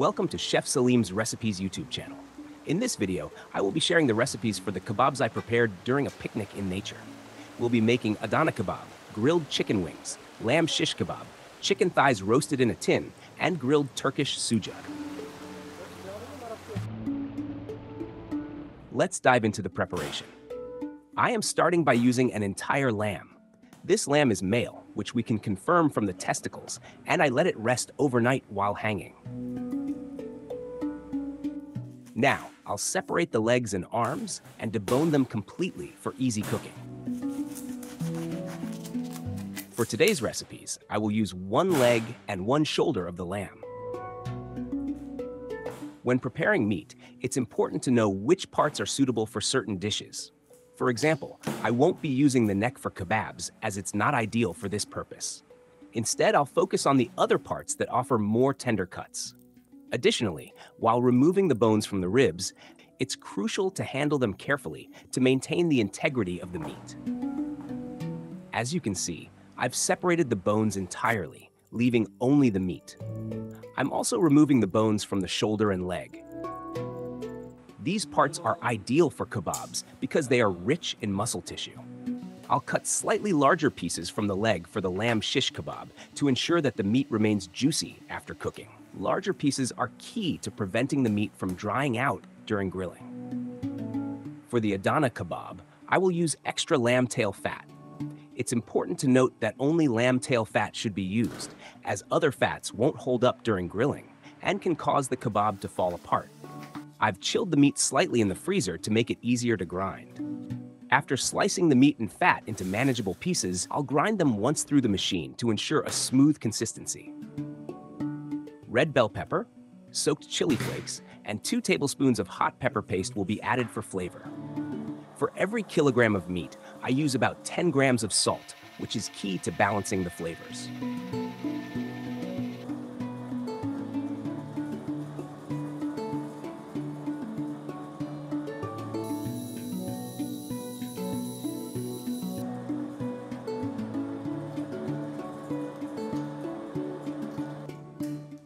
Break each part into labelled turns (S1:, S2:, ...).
S1: Welcome to Chef Salim's Recipes YouTube channel. In this video, I will be sharing the recipes for the kebabs I prepared during a picnic in nature. We'll be making Adana Kebab, grilled chicken wings, lamb shish kebab, chicken thighs roasted in a tin, and grilled Turkish Sujuk. Let's dive into the preparation. I am starting by using an entire lamb. This lamb is male, which we can confirm from the testicles, and I let it rest overnight while hanging. Now, I'll separate the legs and arms and debone them completely for easy cooking. For today's recipes, I will use one leg and one shoulder of the lamb. When preparing meat, it's important to know which parts are suitable for certain dishes. For example, I won't be using the neck for kebabs as it's not ideal for this purpose. Instead, I'll focus on the other parts that offer more tender cuts. Additionally, while removing the bones from the ribs, it's crucial to handle them carefully to maintain the integrity of the meat. As you can see, I've separated the bones entirely, leaving only the meat. I'm also removing the bones from the shoulder and leg. These parts are ideal for kebabs because they are rich in muscle tissue. I'll cut slightly larger pieces from the leg for the lamb shish kebab to ensure that the meat remains juicy after cooking. Larger pieces are key to preventing the meat from drying out during grilling. For the Adana Kebab, I will use extra lamb tail fat. It's important to note that only lamb tail fat should be used, as other fats won't hold up during grilling and can cause the kebab to fall apart. I've chilled the meat slightly in the freezer to make it easier to grind. After slicing the meat and fat into manageable pieces, I'll grind them once through the machine to ensure a smooth consistency. Red bell pepper, soaked chili flakes, and 2 tablespoons of hot pepper paste will be added for flavor. For every kilogram of meat, I use about 10 grams of salt, which is key to balancing the flavors.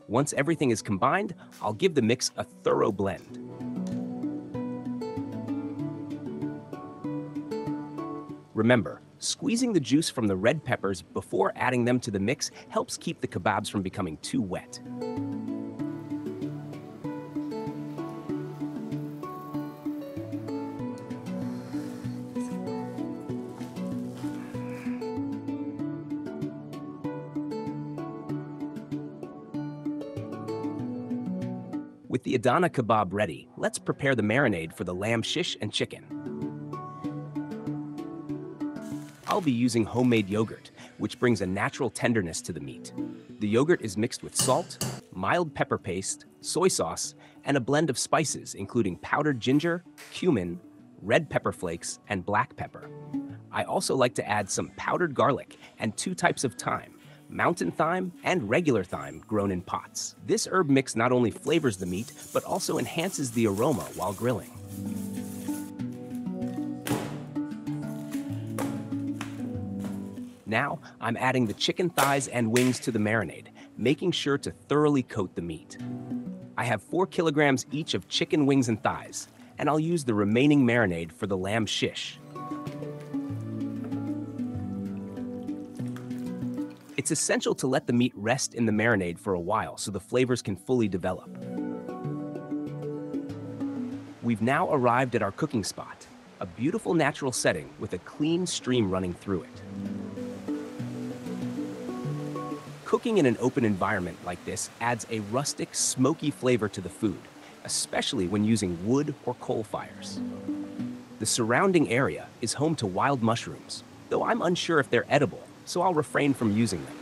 S1: Once everything is combined, I'll give the mix a thorough blend. Remember, squeezing the juice from the red peppers before adding them to the mix helps keep the kebabs from becoming too wet. With the Adana Kebab ready, let's prepare the marinade for the lamb shish and chicken. I'll be using homemade yogurt, which brings a natural tenderness to the meat. The yogurt is mixed with salt, mild pepper paste, soy sauce, and a blend of spices including powdered ginger, cumin, red pepper flakes, and black pepper. I also like to add some powdered garlic and 2 types of thyme, mountain thyme and regular thyme grown in pots. This herb mix not only flavors the meat, but also enhances the aroma while grilling. Now, I'm adding the chicken thighs and wings to the marinade, making sure to thoroughly coat the meat. I have 4 kilograms each of chicken wings and thighs, and I'll use the remaining marinade for the lamb shish. It's essential to let the meat rest in the marinade for a while so the flavors can fully develop. We've now arrived at our cooking spot, a beautiful natural setting with a clean stream running through it. Cooking in an open environment like this adds a rustic, smoky flavor to the food, especially when using wood or coal fires. The surrounding area is home to wild mushrooms, though I'm unsure if they're edible, so I'll refrain from using them.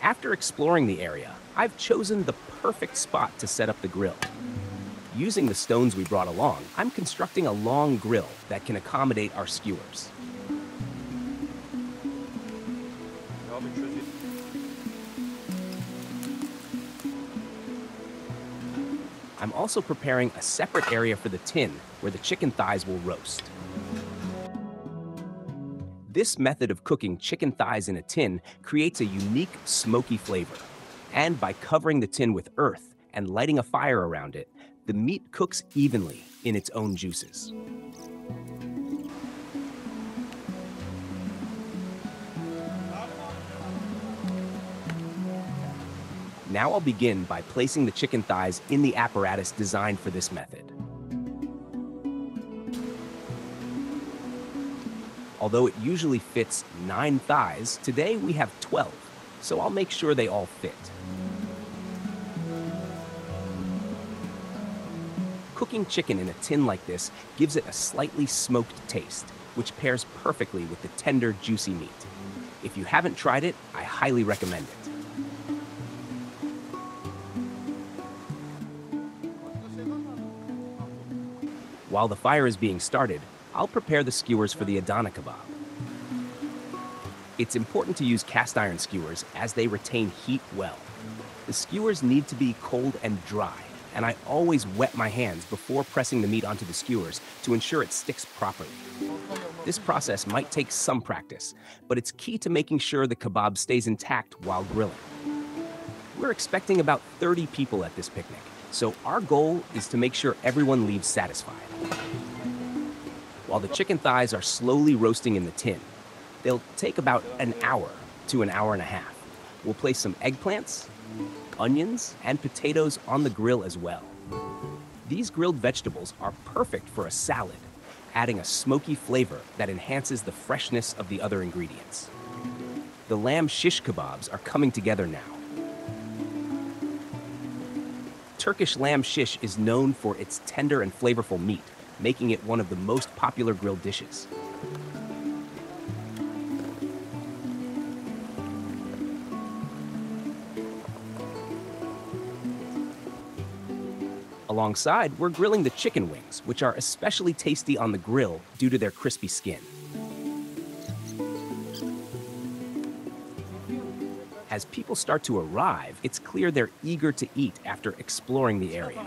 S1: After exploring the area, I've chosen the perfect spot to set up the grill. Using the stones we brought along, I'm constructing a long grill that can accommodate our skewers. I'm also preparing a separate area for the tin where the chicken thighs will roast. This method of cooking chicken thighs in a tin creates a unique, smoky flavor, And by covering the tin with earth and lighting a fire around it, the meat cooks evenly in its own juices. Now I'll begin by placing the chicken thighs in the apparatus designed for this method. Although it usually fits 9 thighs, today we have 12, so I'll make sure they all fit. Cooking chicken in a tin like this gives it a slightly smoked taste, which pairs perfectly with the tender, juicy meat. If you haven't tried it, I highly recommend it. While the fire is being started, I'll prepare the skewers for the Adana Kebab. It's important to use cast iron skewers as they retain heat well. The skewers need to be cold and dry, and I always wet my hands before pressing the meat onto the skewers to ensure it sticks properly. This process might take some practice, but it's key to making sure the kebab stays intact while grilling. We're expecting about 30 people at this picnic, so our goal is to make sure everyone leaves satisfied. While the chicken thighs are slowly roasting in the tin, they'll take about an hour to an hour and a half. We'll place some eggplants, onions, and potatoes on the grill as well. These grilled vegetables are perfect for a salad, adding a smoky flavor that enhances the freshness of the other ingredients. The lamb shish kebabs are coming together now. Turkish lamb shish is known for its tender and flavorful meat, making it one of the most popular grilled dishes. Alongside, we're grilling the chicken wings, which are especially tasty on the grill due to their crispy skin. As people start to arrive, it's clear they're eager to eat after exploring the area.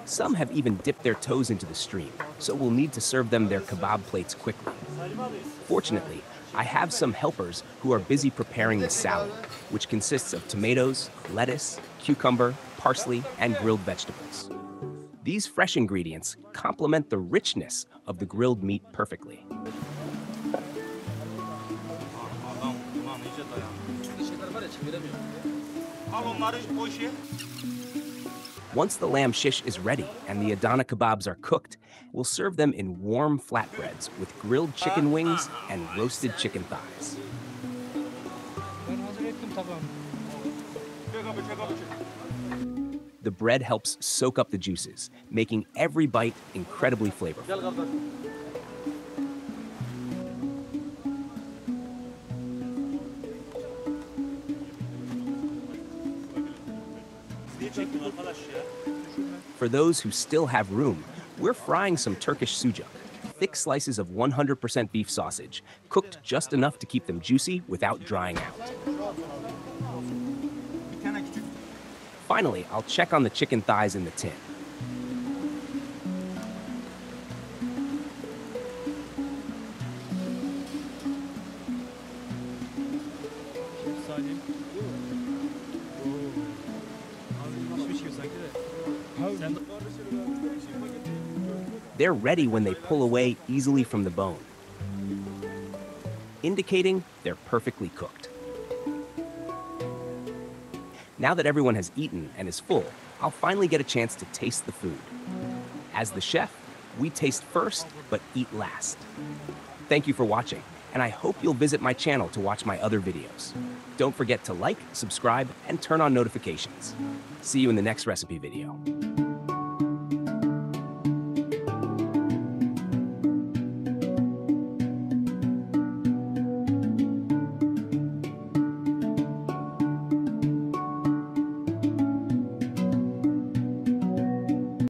S1: Some have even dipped their toes into the stream, so we'll need to serve them their kebab plates quickly. Fortunately, I have some helpers who are busy preparing the salad, which consists of tomatoes, lettuce, cucumber, parsley, and grilled vegetables. These fresh ingredients complement the richness of the grilled meat perfectly. Once the lamb shish is ready and the Adana kebabs are cooked, we'll serve them in warm flatbreads with grilled chicken wings and roasted chicken thighs. The bread helps soak up the juices, making every bite incredibly flavorful. For those who still have room, we're frying some Turkish Sujuk, thick slices of 100% beef sausage, cooked just enough to keep them juicy without drying out. Finally, I'll check on the chicken thighs in the tin. They're ready when they pull away easily from the bone, indicating they're perfectly cooked. Now that everyone has eaten and is full, I'll finally get a chance to taste the food. As the chef, we taste first, but eat last. Thank you for watching, and I hope you'll visit my channel to watch my other videos. Don't forget to like, subscribe, and turn on notifications. See you in the next recipe video.